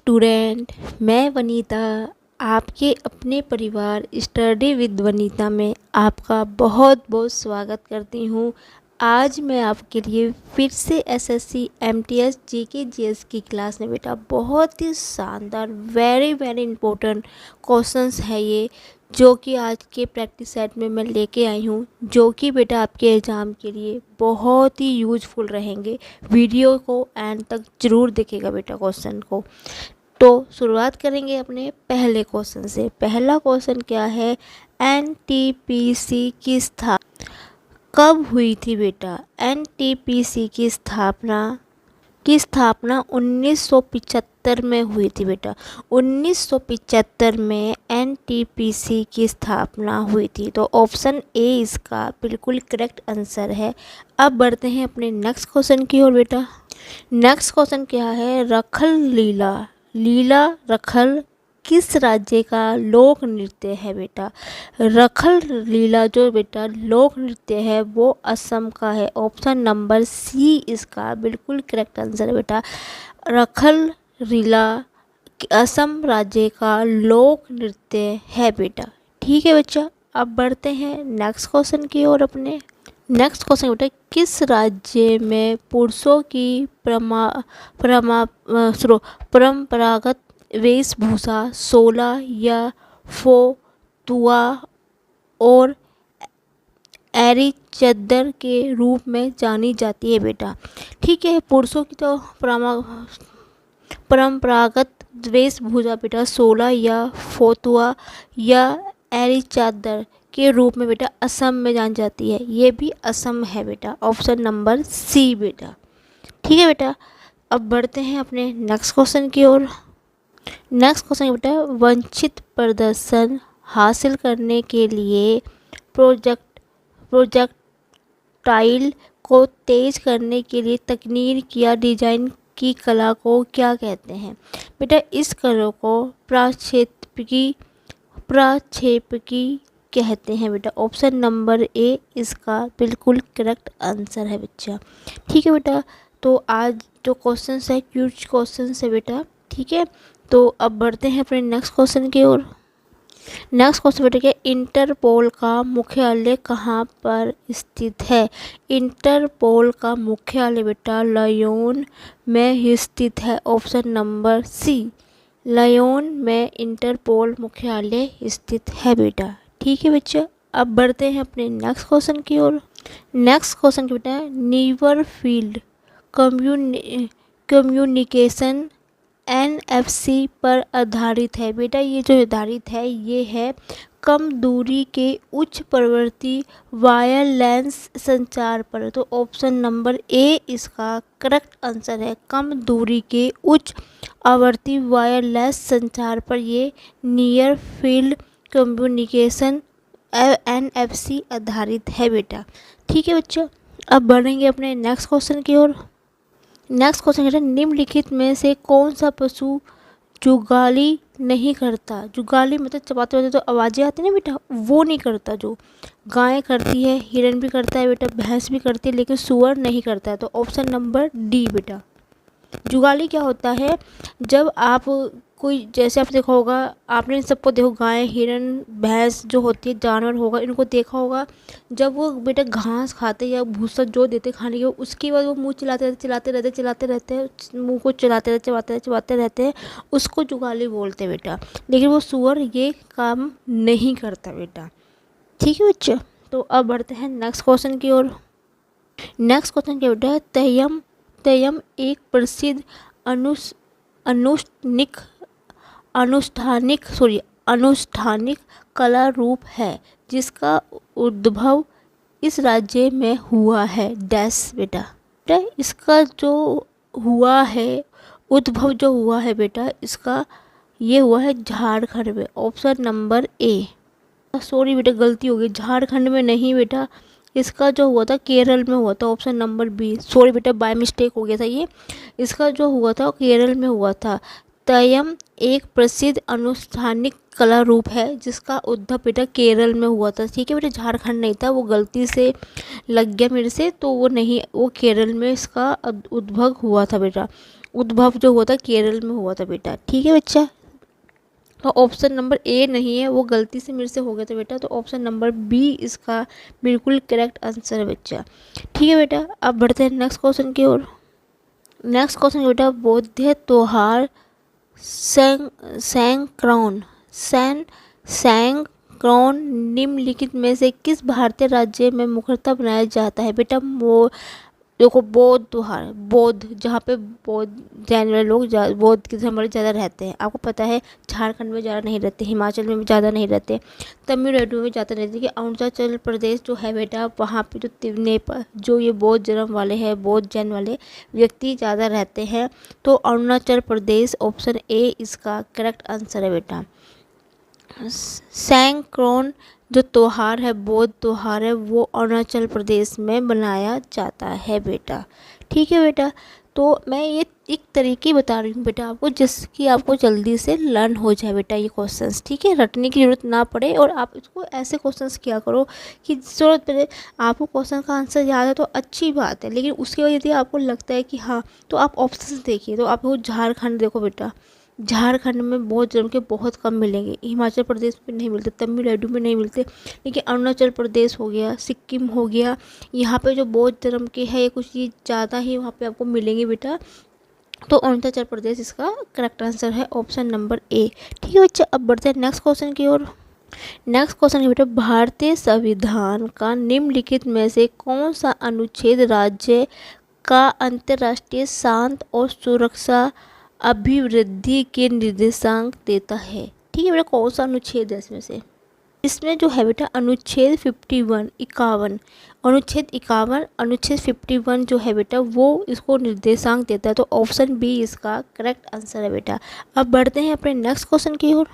Student, मैं वनीता आपके अपने परिवार स्टडी विद वनीता में आपका बहुत बहुत स्वागत करती हूँ। आज मैं आपके लिए फिर से एसएससी एमटीएस जीके जीएस की क्लास में बेटा बहुत ही शानदार वेरी इम्पोर्टेंट क्वेश्चंस है ये, जो कि आज के प्रैक्टिस सेट में मैं लेके आई हूँ, जो कि बेटा आपके एग्ज़ाम के लिए बहुत ही यूजफुल रहेंगे। वीडियो को एंड तक ज़रूर देखेगा बेटा क्वेश्चन को। तो शुरुआत करेंगे अपने पहले क्वेश्चन से। पहला क्वेश्चन क्या है, एनटीपीसी की स्थापना कब हुई थी बेटा? एनटीपीसी की स्थापना 1975 में हुई थी बेटा। 1975 में एनटीपीसी की स्थापना हुई थी। तो ऑप्शन ए इसका बिल्कुल करेक्ट आंसर है। अब बढ़ते हैं अपने नेक्स्ट क्वेश्चन की ओर बेटा। नेक्स्ट क्वेश्चन क्या है, रखल लीला रखल किस राज्य का लोक नृत्य है बेटा? रखल लीला जो बेटा लोक नृत्य है वो असम का है। ऑप्शन नंबर सी इसका बिल्कुल करेक्ट आंसर है बेटा। रखल लीला असम राज्य का लोक नृत्य है बेटा। ठीक है बच्चा, अब बढ़ते हैं नेक्स्ट क्वेश्चन की ओर अपने। नेक्स्ट क्वेश्चन बेटा, किस राज्य में पुरुषों की परंपरागत वेशभूषा सोला या फोतुआ और एरी चद्दर के रूप में जानी जाती है बेटा? ठीक है, पुरुषों की तो परंपरागत वेशभूषा बेटा सोला या फोतुआ या एरी चादर के रूप में बेटा असम में जानी जाती है। ये भी असम है बेटा। ऑप्शन नंबर सी बेटा। ठीक है बेटा, अब बढ़ते हैं अपने नेक्स्ट क्वेश्चन की ओर। नेक्स्ट क्वेश्चन बेटा, वांछित प्रदर्शन हासिल करने के लिए प्रोजेक्टाइल को तेज करने के लिए तकनीक या डिजाइन की कला को क्या कहते हैं बेटा? इस कला को प्रक्षेपकी कहते हैं बेटा। ऑप्शन नंबर ए इसका बिल्कुल करेक्ट आंसर है बच्चा। ठीक है बेटा, तो आज जो क्वेश्चन है क्यूज क्वेश्चन है बेटा। ठीक है, तो अब बढ़ते हैं अपने नेक्स्ट क्वेश्चन की ओर। नेक्स्ट क्वेश्चन बेटा, क्या इंटरपोल का मुख्यालय कहाँ पर स्थित है? इंटरपोल का मुख्यालय बेटा लियोन में स्थित है। ऑप्शन नंबर सी लियोन में इंटरपोल मुख्यालय स्थित है बेटा। ठीक है बच्चा, अब बढ़ते हैं अपने नेक्स्ट क्वेश्चन की ओर। नेक्स्ट क्वेश्चन बेटा, नीवर फील्ड कम्युनिकेशन एनएफसी पर आधारित है बेटा। ये जो आधारित है ये है कम दूरी के उच्च प्रवृत्ति वायरलेस संचार पर। तो ऑप्शन नंबर ए इसका करेक्ट आंसर है। कम दूरी के उच्च आवृत्ति वायरलेस संचार पर ये नियर फील्ड कम्युनिकेशन एनएफसी आधारित है बेटा। ठीक है बच्चा, अब बढ़ेंगे अपने नेक्स्ट क्वेश्चन की ओर। नेक्स्ट क्वेश्चन है, निम्नलिखित में से कौन सा पशु जुगाली नहीं करता? जुगाली मतलब चबाते हुए तो आवाज़ें आती है ना बेटा, वो नहीं करता। जो गाय करती है, हिरन भी करता है बेटा, भैंस भी करती है, लेकिन सुअर नहीं करता है। तो ऑप्शन नंबर डी बेटा। जुगाली क्या होता है, जब आप कोई जैसे आप देखा होगा, आपने इन सबको देखो, गाय हिरन भैंस जो होती है जानवर होगा, इनको देखा होगा, जब वो बेटा घास खाते या भूसा जो देते खाने के, उसके बाद वो मुंह चलाते रहते हैं, मुंह को चबाते रहते हैं, उसको जुगाली बोलते हैं बेटा। लेकिन वो सुअर ये काम नहीं करता बेटा। ठीक है बच्चा, तो अब बढ़ते हैं नेक्स्ट क्वेश्चन की ओर। नेक्स्ट क्वेश्चन क्या बेटा, तयम एक प्रसिद्ध अनुष्ठानिक कला रूप है जिसका उद्भव इस राज्य में हुआ है। डैश बेटा। इसका जो हुआ है, उद्भव जो हुआ है बेटा, इसका ये हुआ है झारखंड में। Option number A. सॉरी बेटा, गलती हो गई, झारखंड में नहीं बेटा, इसका जो हुआ था केरल में हुआ था। Option number B. सॉरी बेटा, बाय मिस्टेक हो गया था ये। इसका जो हुआ था केरल में हुआ था। तयम एक प्रसिद्ध अनुष्ठानिक कला रूप है जिसका उद्भव बेटा केरल में हुआ था। ठीक है बेटा, झारखंड नहीं था, वो गलती से लग गया मेरे से, तो वो नहीं, वो केरल में इसका उद्भव हुआ था बेटा। उद्भव जो हुआ था केरल में हुआ था बेटा। ठीक है बच्चा, तो ऑप्शन नंबर ए नहीं है, वो गलती से मेरे से हो गया था बेटा, तो ऑप्शन नंबर बी इसका बिल्कुल करेक्ट आंसर है बच्चा। ठीक है बेटा, अब बढ़ते हैं नेक्स्ट क्वेश्चन की ओर। नेक्स्ट क्वेश्चन बेटा, बौद्ध त्योहार सैंक्राउन सैंक्राउन निम्नलिखित में से किस भारतीय राज्य में मुख्यतः मनाया जाता है बेटा? देखो, बौद्ध त्योहार, बौद्ध जहाँ पे बौद्ध जैन वाले लोग बौद्ध के धर्म वाले ज़्यादा रहते हैं, आपको पता है झारखंड में ज़्यादा नहीं रहते, हिमाचल में भी ज़्यादा नहीं रहते, तमिलनाडु में ज़्यादा रहते, कि अरुणाचल प्रदेश जो है बेटा, वहाँ पे जो नेपाल जो ये बौद्ध धर्म वाले हैं, बौद्ध जैन वाले व्यक्ति ज़्यादा रहते हैं, तो अरुणाचल प्रदेश ऑप्शन ए इसका करेक्ट आंसर है बेटा। सैंक्रोन जो त्यौहार है, बौद्ध त्यौहार है, वो अरुणाचल प्रदेश में मनाया जाता है बेटा। ठीक है बेटा, तो मैं ये एक तरीके बता रही हूँ बेटा आपको, जिसकी आपको जल्दी से लर्न हो जाए बेटा ये क्वेश्चंस। ठीक है, रटने की ज़रूरत ना पड़े, और आप इसको ऐसे क्वेश्चंस किया करो कि ज़रूरत पड़े आपको क्वेश्चन का आंसर याद है तो अच्छी बात है, लेकिन उसके बाद यदि आपको लगता है कि हाँ, तो आप ऑप्शंस देखिए। तो आपको झारखंड देखो बेटा, झारखंड में बौद्ध धर्म के बहुत कम मिलेंगे, हिमाचल प्रदेश में नहीं मिलते, तमिलनाडु में नहीं मिलते, लेकिन अरुणाचल प्रदेश हो गया, सिक्किम हो गया, यहाँ पे जो बौद्ध धर्म के है कुछ ये ज़्यादा ही वहाँ पे आपको मिलेंगे बेटा। तो अरुणाचल प्रदेश इसका करेक्ट आंसर है, ऑप्शन नंबर ए। ठीक है बच्चा, अब बढ़ते हैं नेक्स्ट क्वेश्चन की ओर। नेक्स्ट क्वेश्चन है बेटा, भारतीय संविधान का निम्नलिखित में से कौन सा अनुच्छेद राज्य का अंतर्राष्ट्रीय शांति और सुरक्षा अभिवृद्धि के निर्देशांक देता है? ठीक है बेटा, कौन सा अनुच्छेद है इसमें से? इसमें जो है बेटा अनुच्छेद 51 अनुच्छेद 51 जो है बेटा, वो इसको निर्देशांक देता है, तो ऑप्शन बी इसका करेक्ट आंसर है बेटा। अब बढ़ते हैं अपने नेक्स्ट क्वेश्चन की ओर।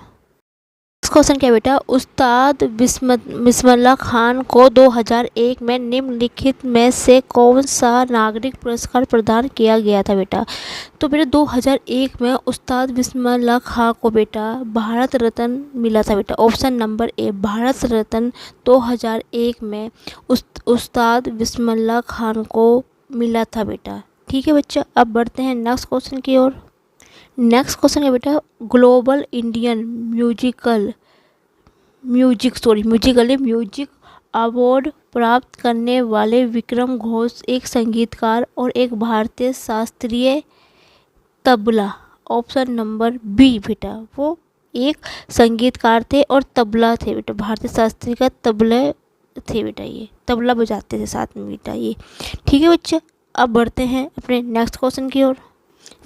क्वेश्चन क्या बेटा, उस्ताद बिस्मिल्लाह खान को 2001 में निम्नलिखित में से कौन सा नागरिक पुरस्कार प्रदान किया गया था बेटा? तो बेटा 2001 में उस्ताद बिस्मिल्लाह खान को बेटा भारत रत्न मिला था बेटा, option number A Bharat Ratna 2001 में उस्ताद बिस्मिल्लाह खान को मिला था बेटा। ठीक है बच्चा, अब बढ़ते हैं नेक्स्ट क्वेश्चन की ओर। नेक्स्ट क्वेश्चन है बेटा, ग्लोबल इंडियन म्यूजिक अवार्ड प्राप्त करने वाले विक्रम घोष एक संगीतकार और एक भारतीय शास्त्रीय तबला, ऑप्शन नंबर बी बेटा, वो एक संगीतकार थे और तबला थे बेटा, भारतीय शास्त्रीय का तबला थे बेटा, ये तबला बजाते थे साथ में बेटा ये। ठीक है बच्चा, अब बढ़ते हैं अपने नेक्स्ट क्वेश्चन की ओर।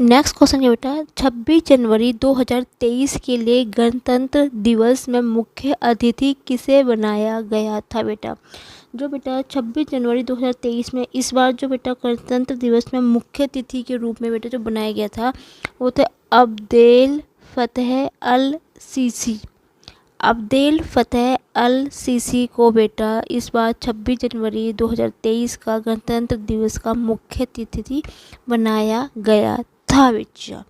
नेक्स्ट क्वेश्चन है बेटा, 26 जनवरी 2023 के लिए गणतंत्र दिवस में मुख्य अतिथि किसे बनाया गया था बेटा? जो बेटा 26 जनवरी 2023 में इस बार जो बेटा गणतंत्र दिवस में मुख्य अतिथि के रूप में बेटा जो बनाया गया था, वो थे अब्देल फतेह अल सीसी को बेटा इस बार 26 जनवरी 2023 का गणतंत्र दिवस का मुख्य अतिथि बनाया गया था बच्चा।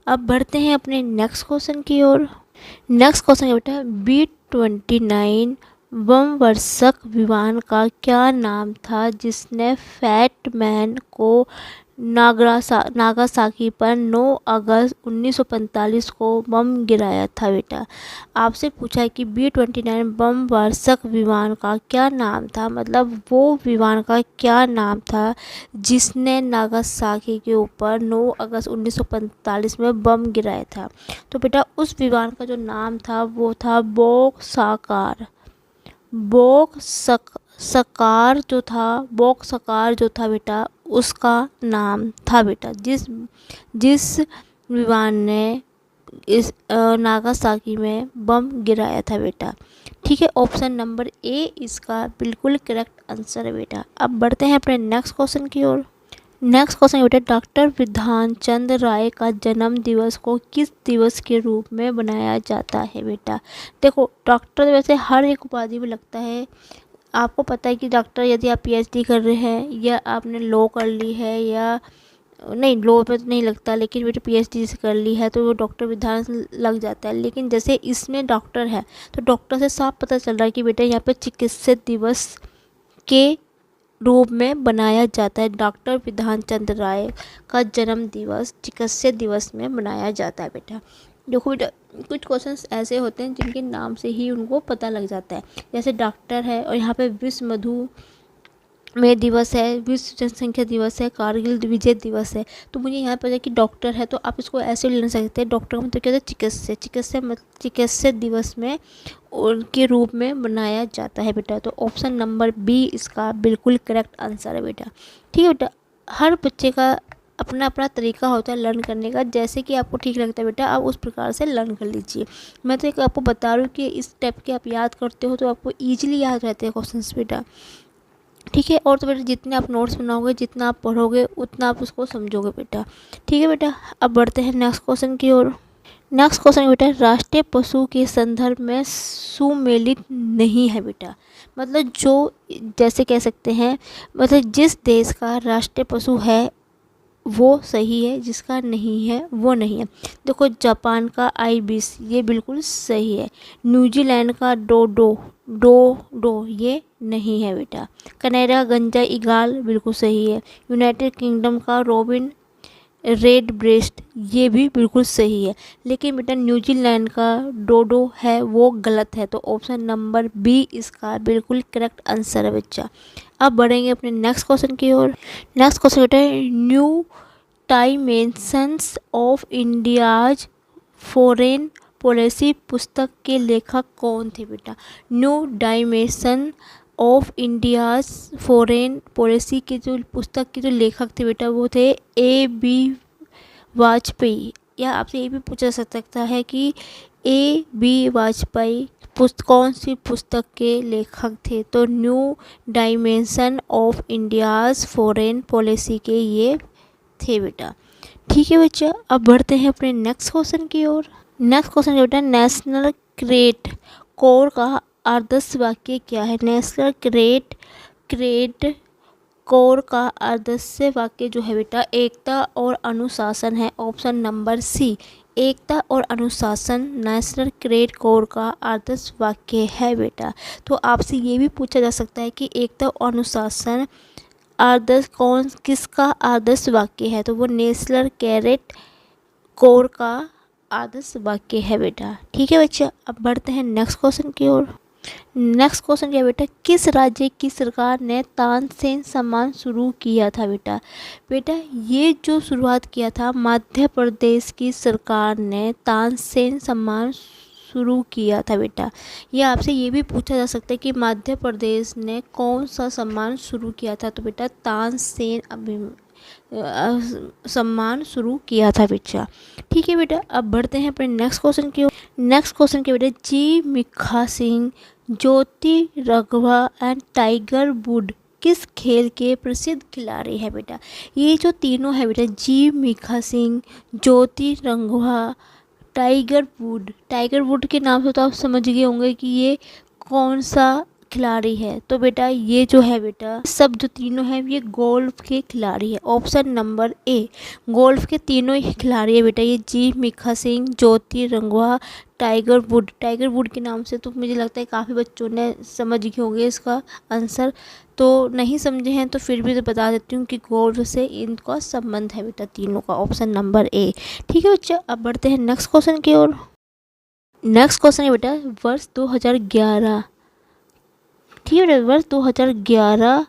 अब बढ़ते हैं अपने नेक्स्ट क्वेश्चन की ओर। नेक्स्ट क्वेश्चन है बेटा, B-29 बम वर्षक विमान का क्या नाम था जिसने फैट मैन को नागासाकी पर 9 अगस्त 1945 को बम गिराया था बेटा? आपसे पूछा है कि B-29 बम वर्षक विमान का क्या नाम था, मतलब वो विमान का क्या नाम था जिसने नागासाकी के ऊपर 9 अगस्त 1945 में बम गिराया था? तो बेटा उस विमान का जो नाम था वो था बोक्सकार जो था बेटा, उसका नाम था बेटा, जिस विमान ने इस नागासाकी में बम गिराया था बेटा। ठीक है, ऑप्शन नंबर ए इसका बिल्कुल करेक्ट आंसर है बेटा। अब बढ़ते हैं अपने नेक्स्ट क्वेश्चन की ओर। नेक्स्ट क्वेश्चन बेटा, डॉक्टर विधान चंद राय का जन्म दिवस को किस दिवस के रूप में मनाया जाता है बेटा? देखो, डॉक्टर वैसे हर एक उपाधि में लगता है, आपको पता है कि डॉक्टर यदि आप PhD कर रहे हैं या आपने लॉ कर ली है, या नहीं लॉ में तो नहीं लगता, लेकिन बेटा PhD से कर ली है तो वो डॉक्टर विधान लग जाता है। लेकिन जैसे इसमें डॉक्टर है तो डॉक्टर से साफ पता चल रहा है कि बेटा यहाँ पे चिकित्सा दिवस के रूप में बनाया जाता है? डॉक्टर विधान चंद्र राय का जन्म दिवस चिकित्सा दिवस में मनाया जाता है बेटा। देखो बेटा, कुछ क्वेश्चंस ऐसे होते हैं जिनके नाम से ही उनको पता लग जाता है, जैसे डॉक्टर है और यहाँ पे विश्व मधुमेह दिवस है, विश्व जनसंख्या दिवस है, कारगिल विजय दिवस है। तो मुझे यहाँ पता है कि डॉक्टर है तो आप इसको ऐसे ले सकते हैं, डॉक्टर का मतलब क्या होता है? चिकित्सा दिवस में उनके रूप में मनाया जाता है बेटा। तो ऑप्शन नंबर बी इसका बिल्कुल करेक्ट आंसर है बेटा। ठीक है बेटा, हर बच्चे का अपना अपना तरीका होता है लर्न करने का, जैसे कि आपको ठीक लगता है बेटा आप उस प्रकार से लर्न कर लीजिए। मैं तो एक आपको बता रही हूँ कि इस टाइप के आप याद करते हो तो आपको ईजिली याद रहते हैं क्वेश्चंस बेटा। ठीक है, और तो बेटा जितने आप नोट्स बनाओगे, जितना आप पढ़ोगे, उतना आप उसको समझोगे बेटा। ठीक है बेटा, अब बढ़ते हैं नेक्स्ट क्वेश्चन की ओर। नेक्स्ट क्वेश्चन बेटा, राष्ट्रीय पशु के संदर्भ में सुमेलित नहीं है बेटा। मतलब जो, जैसे कह सकते हैं, मतलब जिस देश का राष्ट्रीय पशु है वो सही है, जिसका नहीं है वो नहीं है। देखो, जापान का आइबिस ये बिल्कुल सही है। न्यूजीलैंड का डोडो ये नहीं है बेटा। कनाडा गंजा इगाल बिल्कुल सही है। यूनाइटेड किंगडम का रॉबिन रेड ब्रेस्ट ये भी बिल्कुल सही है। लेकिन बेटा न्यूजीलैंड का डोडो है वो गलत है। तो ऑप्शन नंबर बी इसका बिल्कुल करेक्ट आंसर है बच्चा। अब बढ़ेंगे अपने नेक्स्ट क्वेश्चन की ओर। नेक्स्ट क्वेश्चन बेटा, new dimensions of India's foreign policy पुस्तक के लेखक कौन थे बेटा? New dimension of India's foreign policy के जो पुस्तक के जो लेखक थे बेटा वो थे A.B. वाजपेयी। या आपसे ये भी पूछा जा सकता है कि A.B. वाजपेयी कौन सी पुस्तक के लेखक थे? तो new dimension of India's foreign policy के ये थे बेटा। ठीक है बच्चा, अब बढ़ते हैं अपने नेक्स्ट क्वेश्चन की ओर। नेक्स्ट क्वेश्चन बेटा, नेशनल क्रेट कोर का आदर्श वाक्य क्या है? नेशनल क्रेट कोर का आदर्श वाक्य जो है बेटा एकता और अनुशासन है। ऑप्शन नंबर सी, एकता और अनुशासन नेशनल क्रेट कोर का आदर्श वाक्य है बेटा। तो आपसे ये भी पूछा जा सकता है कि एकता और अनुशासन आदर्श किसका आदर्श वाक्य है? तो वो नेशनल कैरेट कोर का आदर्श वाक्य है बेटा। ठीक है बच्चा, अब बढ़ते हैं नेक्स्ट क्वेश्चन की ओर। नेक्स्ट क्वेश्चन क्या बेटा, किस राज्य की सरकार ने तानसेन सम्मान शुरू किया था बेटा? बेटा ये जो शुरुआत किया था मध्य प्रदेश की सरकार ने तानसेन सम्मान शुरू किया था बेटा। ये आपसे ये भी पूछा जा सकता है कि मध्य प्रदेश ने कौन सा सम्मान शुरू किया था? तो बेटा तानसेन सम्मान शुरू किया था बच्चा। ठीक है बेटा, अब बढ़ते हैं अपने नेक्स्ट क्वेश्चन की ओर। नेक्स्ट क्वेश्चन के बेटा, जी मिल्खा सिंह, ज्योति रघवा एंड टाइगर वुड किस खेल के प्रसिद्ध खिलाड़ी है बेटा? ये जो तीनों है बेटा, जी मिल्खा सिंह, ज्योति रंघवा, टाइगर वुड के नाम से तो आप समझ गए होंगे कि ये कौन सा खिलाड़ी है। तो बेटा ये जो है बेटा सब जो तीनों हैं ये गोल्फ के खिलाड़ी है। ऑप्शन नंबर ए, गोल्फ के तीनों ही खिलाड़ी है बेटा। ये जी मिल्खा सिंह, ज्योति रंघवा, टाइगर वुड के नाम से तो मुझे लगता है काफ़ी बच्चों ने समझ गए होंगे इसका आंसर। तो नहीं समझे हैं तो फिर भी तो बता देती हूँ कि गोल्फ से इनका संबंध है बेटा तीनों का। Option number A. ठीक है बच्चा, अब बढ़ते हैं नेक्स्ट क्वेश्चन की ओर। नेक्स्ट क्वेश्चन है बेटा, वर्ष 2011, ठीक है बेटा, वर्ष 2011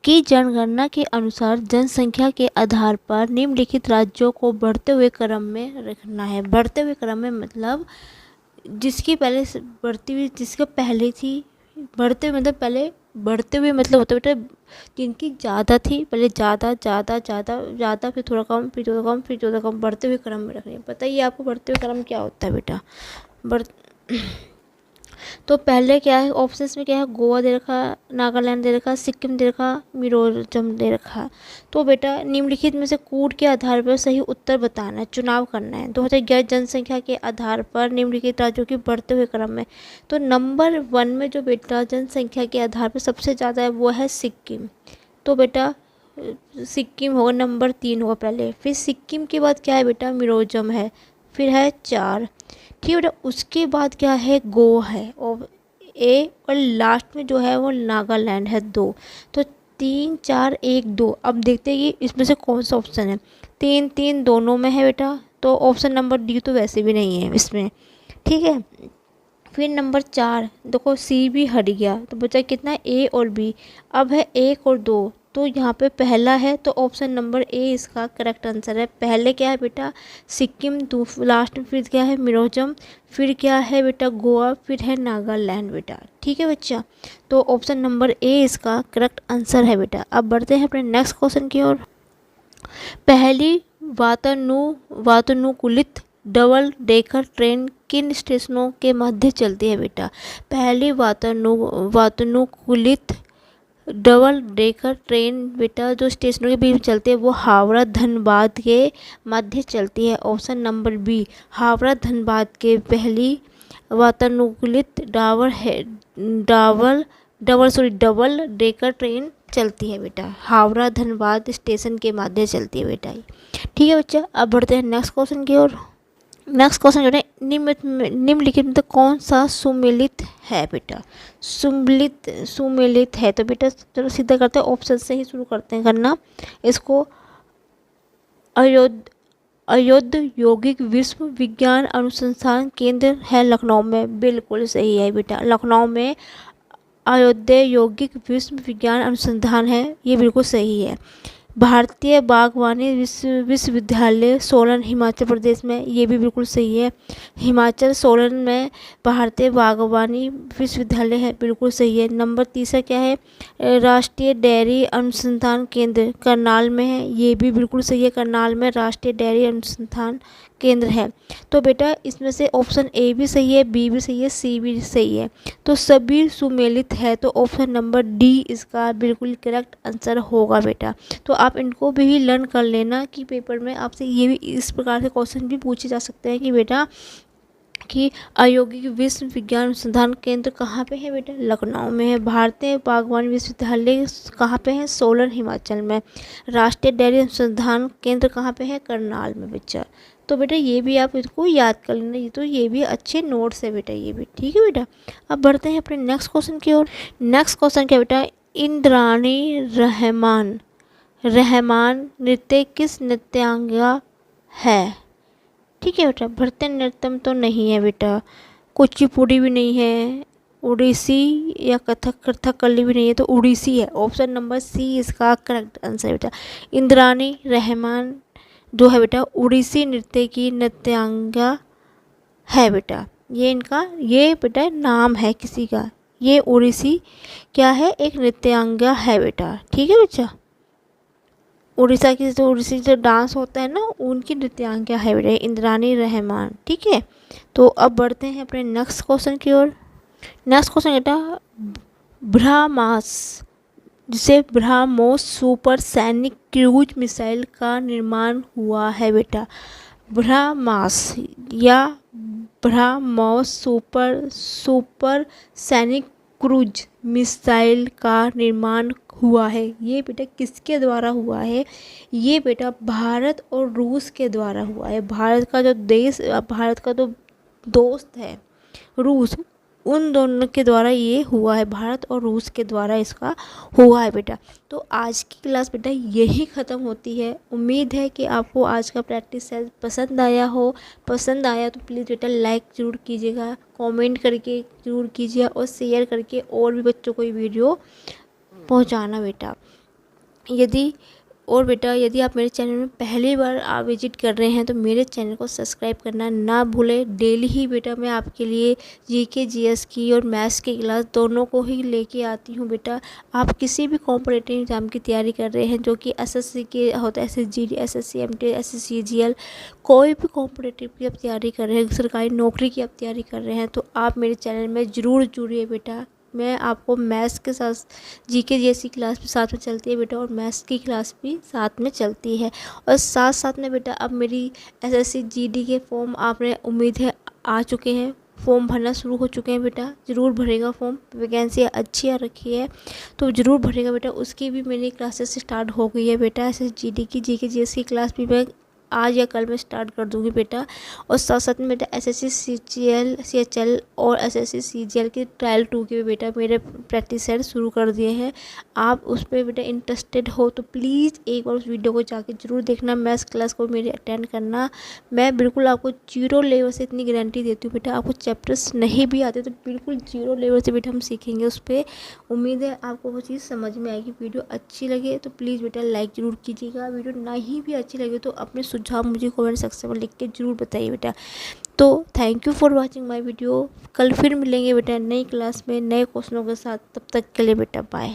की जनगणना के अनुसार जनसंख्या के आधार पर निम्नलिखित राज्यों को बढ़ते हुए क्रम में रखना है। बढ़ते हुए क्रम में मतलब जिसकी पहले बढ़ती हुई, जिसके पहले थी, बढ़ते हुए मतलब पहले बढ़ते हुए मतलब होता है बेटा जिनकी ज़्यादा थी पहले ज़्यादा ज़्यादा ज़्यादा ज़्यादा, फिर थोड़ा कम, फिर थोड़ा कम, फिर थोड़ा कम, बढ़ते हुए क्रम में रखनी है। पता ही है आपको बढ़ते हुए क्रम क्या होता है बेटा। बढ़ तो पहले क्या है ऑप्शंस में, क्या है, गोवा दे रखा, नागालैंड दे रखा, सिक्किम दे रखा, मिजोरम दे रखा। तो बेटा निम्नलिखित में से कूट के आधार पर सही उत्तर बताना है, चुनाव करना है। 2011 जनसंख्या के आधार पर निम्नलिखित राज्यों की बढ़ते हुए क्रम में। तो नंबर 1 में जो बेटा जनसंख्या के आधार पर सबसे ज़्यादा है वो है सिक्किम। तो बेटा सिक्किम होगा, नंबर 3 होगा पहले। फिर सिक्किम के बाद क्या है बेटा, मिजोरम है, फिर है 4। ठीक है बेटा, उसके बाद क्या है, गोवा है और ए, और लास्ट में जो है वो नागालैंड है 2। तो 3 4 1 2। अब देखते हैं कि इसमें से कौन सा ऑप्शन है। 3 3 दोनों में है बेटा, तो ऑप्शन नंबर डी तो वैसे भी नहीं है इसमें, ठीक है। फिर नंबर 4 देखो, सी भी हट गया, तो बचा कितना, ए और बी। अब है 1 और 2, तो यहाँ पे पहला है, तो ऑप्शन नंबर ए इसका करेक्ट आंसर है। पहले क्या है बेटा, सिक्किम, लास्ट में फिर क्या है, मिजोरम, फिर क्या है बेटा, गोवा, फिर है नागालैंड बेटा, ठीक है बच्चा। तो ऑप्शन नंबर ए इसका करेक्ट आंसर है बेटा। अब बढ़ते हैं अपने नेक्स्ट क्वेश्चन की ओर। पहली वातानुकूलित डबल डेकर ट्रेन किन स्टेशनों के मध्य चलती है बेटा। पहली वातानुकूलित डबल डेकर ट्रेन बेटा जो स्टेशनों के बीच चलती है वो हावड़ा धनबाद के मध्य चलती है। Option number B, Howrah Dhanbad के पहली वातानुकूलित डबल डेकर ट्रेन चलती है बेटा, हावड़ा धनबाद स्टेशन के माध्यम चलती है बेटा, ठीक है बच्चा। अब बढ़ते हैं नेक्स्ट क्वेश्चन की ओर। नेक्स्ट क्वेश्चन जो है, निम्नलिखित में तो कौन सा सुमेलित है बेटा। सुमेलित है, तो बेटा चलो सीधा करते हैं, ऑप्शन से ही शुरू करते हैं करना इसको। अयोध्या यौगिक विश्व विज्ञान अनुसंधान केंद्र है लखनऊ में, बिल्कुल सही है बेटा। लखनऊ में अयोध्या यौगिक विश्व विज्ञान अनुसंधान है, ये बिल्कुल सही है। भारतीय बागवानी विश्वविद्यालय सोलन हिमाचल प्रदेश में, ये भी बिल्कुल सही है। हिमाचल सोलन में भारतीय बागवानी विश्वविद्यालय है, बिल्कुल सही है। नंबर तीसरा क्या है, राष्ट्रीय डेयरी अनुसंधान केंद्र करनाल में है, ये भी बिल्कुल सही है। करनाल में राष्ट्रीय डेयरी अनुसंधान केंद्र है। तो बेटा इसमें से ऑप्शन ए भी सही है, बी भी सही है, सी भी सही है, तो सभी सुमेलित है, तो ऑप्शन नंबर डी इसका बिल्कुल करेक्ट आंसर होगा बेटा। तो आप इनको भी लर्न कर लेना कि पेपर में आपसे ये भी इस प्रकार के क्वेश्चन भी पूछे जा सकते हैं कि बेटा कि औद्योगिक विश्व विज्ञान अनुसंधान केंद्र कहाँ पे है बेटा, लखनऊ में है। भारतीय बागवानी विश्वविद्यालय कहाँ पे है, सोलन हिमाचल में। राष्ट्रीय डेयरी अनुसंधान केंद्र कहाँ पे है, करनाल में बच्चा। तो बेटा ये भी आप इसको याद कर लेना, ये तो ये भी अच्छे नोट्स है बेटा, ये भी ठीक है बेटा। अब बढ़ते हैं अपने नेक्स्ट क्वेश्चन की ओर। नेक्स्ट क्वेश्चन क्या बेटा, इंद्राणी रहमान नृत्य किस नृत्यांगा है, ठीक है बेटा। भरतनाट्यम तो नहीं है बेटा, कुचिपुड़ी भी नहीं है, उड़ीसी या कथकली भी नहीं है, तो उड़ीसी है। ऑप्शन नंबर सी इसका करेक्ट आंसर है बेटा। इंद्राणी रहमान जो है बेटा उड़ीसी नृत्य की नृत्यांगा है बेटा। ये बेटा नाम है किसी का, ये उड़ीसी क्या है, एक नृत्यांगा है बेटा, ठीक है बच्चा। उड़ीसी जो डांस होता है ना, उनकी नृत्यांगा है बेटा इंद्राणी रहमान, ठीक है। तो अब बढ़ते हैं अपने नेक्स्ट क्वेश्चन की ओर। नेक्स्ट क्वेश्चन बेटा, ब्रह्मास जिसे ब्रह्मोस सुपर सैनिक क्रूज मिसाइल का निर्माण हुआ है बेटा। ब्रह्मास या ब्रह्मोस सुपर सैनिक क्रूज मिसाइल का निर्माण हुआ है, ये बेटा किसके द्वारा हुआ है, ये बेटा भारत और रूस के द्वारा हुआ है। भारत का जो दोस्त है रूस, उन दोनों के द्वारा ये हुआ है, भारत और रूस के द्वारा इसका हुआ है बेटा। तो आज की क्लास बेटा यही ख़त्म होती है। उम्मीद है कि आपको आज का प्रैक्टिस सेट पसंद आया तो प्लीज़ बेटा लाइक ज़रूर कीजिएगा, कमेंट करके ज़रूर कीजिए और शेयर करके और भी बच्चों को ये वीडियो पहुंचाना बेटा। यदि आप मेरे चैनल में पहली बार आप विजिट कर रहे हैं तो मेरे चैनल को सब्सक्राइब करना ना भूलें। डेली ही बेटा मैं आपके लिए जीके जीएस की और मैथ्स की क्लास दोनों को ही लेके आती हूँ बेटा। आप किसी भी कॉम्पिटिटिव एग्जाम की तैयारी कर रहे हैं जो कि एसएससी के होता है, एसएसजीडी, एसएससी एमटी, एसएससीजीएल, कोई भी कॉम्पिटिटिव की आप तैयारी कर रहे हैं, सरकारी नौकरी की आप तैयारी कर रहे हैं, तो आप मेरे चैनल में ज़रूर जुड़िए बेटा। मैं आपको मैथ्स के साथ जीके जैसी क्लास भी साथ में चलती है बेटा, और मैथ्स की क्लास भी साथ में चलती है। और साथ साथ में बेटा अब मेरी एसएससी जीडी के फॉर्म आपने उम्मीद है आ चुके हैं, फॉर्म भरना शुरू हो चुके हैं बेटा। ज़रूर भरेगा फॉर्म, वैकेंसी अच्छी आ रखी है तो ज़रूर भरेगा बेटा। उसकी भी मेरी क्लासेस स्टार्ट हो गई है बेटा। एसएससी जीडी की जीके जीएस की क्लास भी मैं आज या कल मैं स्टार्ट कर दूँगी बेटा। और साथ साथ में बेटा एसएससी सीजीएल सीएचएल और एसएससी सीजीएल के ट्रायल 2 के भी बेटा मेरे प्रैक्टिस सेट शुरू कर दिए हैं। आप उस पर बेटा इंटरेस्टेड हो तो प्लीज़ एक बार उस वीडियो को जाके ज़रूर देखना, मैथ्स क्लास को मेरी अटेंड करना। मैं बिल्कुल आपको 0 लेवल से इतनी गारंटी देती हूँ बेटा, आपको चैप्टर्स नहीं भी आते तो बिल्कुल 0 लेवल से बेटा हम सीखेंगे उस पर। उम्मीद है आपको वो चीज़ समझ में आएगी। वीडियो अच्छी लगे तो प्लीज़ बेटा लाइक ज़रूर कीजिएगा। वीडियो नहीं भी अच्छी लगे तो अपने सुझाव मुझे कमेंट सेक्शन में लिख के ज़रूर बताइए बेटा। तो thank you for watching my video. कल फिर मिलेंगे बेटा नई क्लास में नए क्वेश्चनों के साथ। तब तक के लिए बेटा बाय।